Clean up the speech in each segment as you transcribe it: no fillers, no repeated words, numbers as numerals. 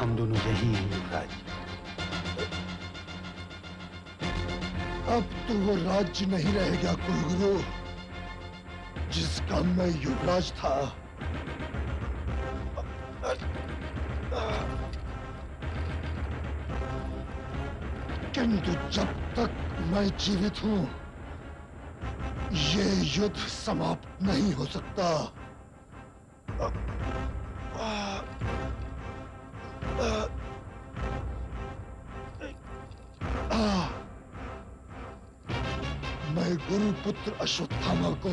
हम दोनों यही हैं युवराज। अब तो वो राज्य नहीं रहेगा कुलगुरु, जिसका मैं युवराज था। किंतु जब तक मैं जीवित हूं, ये युद्ध समाप्त नहीं हो सकता। मैं गुरुपुत्र अश्वत्थामा को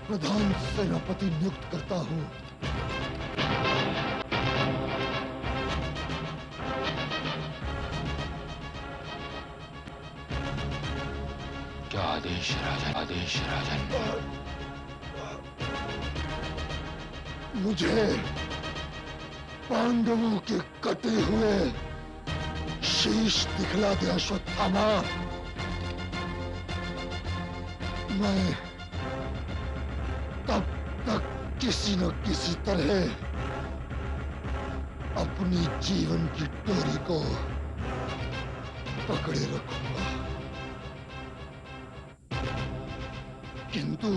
प्रधान सेनापति नियुक्त करता हूं। क्या आदेश राजन? आदेश राजन। मुझे पांडवों के कटे हुए शीश दिखला दे अश्वत्थामा। मैं तब तक किसी न किसी तरह अपनी जीवन की डोरी को पकड़े रखूंगा। किंतु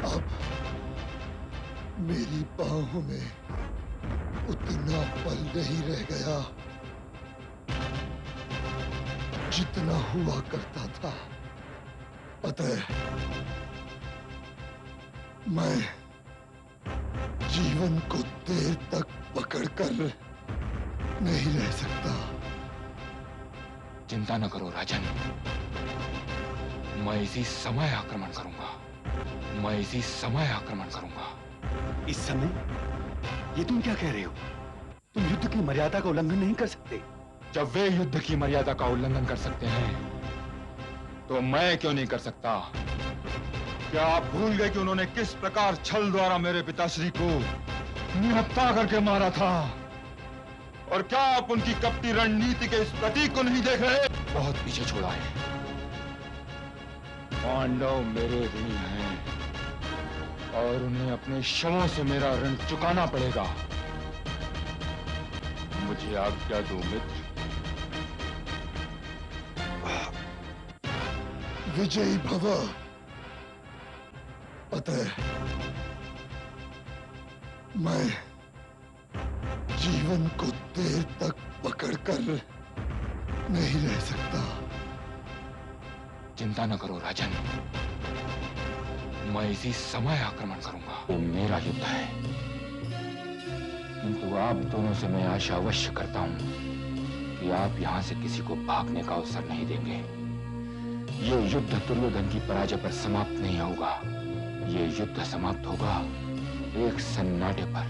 अब मेरी बाहों में उतना बल नहीं रह गया जितना हुआ करता था। अतः मैं जीवन को देर तक पकड़कर नहीं रह सकता। चिंता न करो राजन, मैं इसी समय आक्रमण करूंगा। मैं इसी समय आक्रमण करूंगा। इस समय? ये तुम क्या कह रहे हो? तुम युद्ध की मर्यादा का उल्लंघन नहीं कर सकते। जब वे युद्ध की मर्यादा का उल्लंघन कर सकते हैं, तो मैं क्यों नहीं कर सकता? क्या आप भूल गए कि उन्होंने किस प्रकार छल द्वारा मेरे पिताश्री को निहत्था करके मारा था? और क्या आप उनकी कपटी रणनीति के इस प्रतीक को नहीं देख रहे? बहुत पीछे छोड़ा है। पांडव मेरे ऋणी हैं और उन्हें अपने शवों से मेरा ऋण चुकाना पड़ेगा। मुझे आज्ञा दो मित्र। विजयी भव। अतः मैं जीवन को देर तक पकड़कर नहीं रह सकता। चिंता न करो राजन, मैं इसी समय आक्रमण करूंगा। ये मेरा युद्ध है, किंतु आप दोनों से मैं आशा अवश्य करता हूं कि आप यहां से किसी को भागने का अवसर नहीं देंगे। ये युद्ध दुर्योधन की पराजय पर समाप्त नहीं होगा। ये युद्ध समाप्त होगा एक सन्नाटे पर,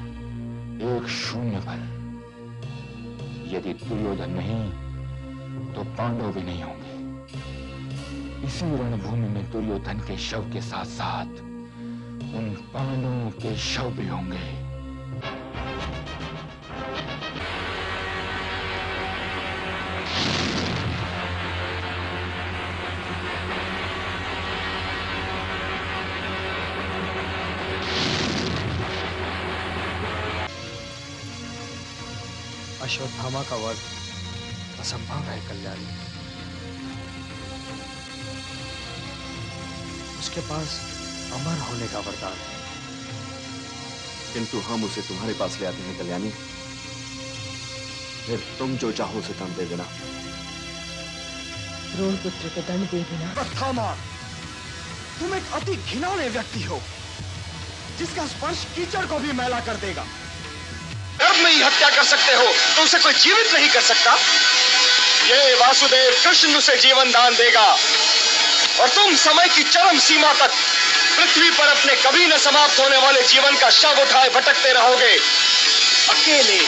एक शून्य पर। यदि दुर्योधन नहीं तो पांडव भी नहीं होंगे। इसी रणभूमि में दुर्योधन के शव के साथ साथ उन पांडवों के शव भी होंगे। अश्वत्थामा का वध असंभव है कल्याणी। उसके पास अमर होने का वरदान है। किंतु हम उसे तुम्हारे पास ले आते हैं कल्याणी। फिर तुम जो चाहो उसे दंड दे देना। द्रोण पुत्र को दंड दे देना। अश्वत्थामा, तुम एक अति घिनौने व्यक्ति हो, जिसका स्पर्श कीचड़ को भी मैला कर देगा। गर्भ में ही हत्या कर सकते हो तो उसे कोई जीवित नहीं कर सकता। ये वासुदेव कृष्ण उसे जीवन दान देगा और तुम समय की चरम सीमा तक पृथ्वी पर अपने कभी न समाप्त होने वाले जीवन का शव उठाए भटकते रहोगे, अकेले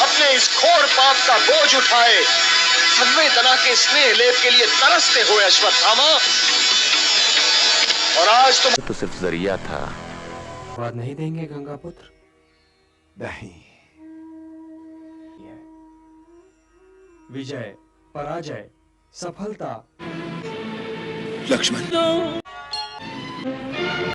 अपने इस घोर पाप का बोझ उठाए संवेदना के स्नेह लेप के लिए तरसते हुए अश्वत्थामा। और आज तुम तो सिर्फ जरिया था। वाद नहीं देंगे गंगापुत्र? नहीं। विजय, पराजय, सफलता। लक्ष्मण।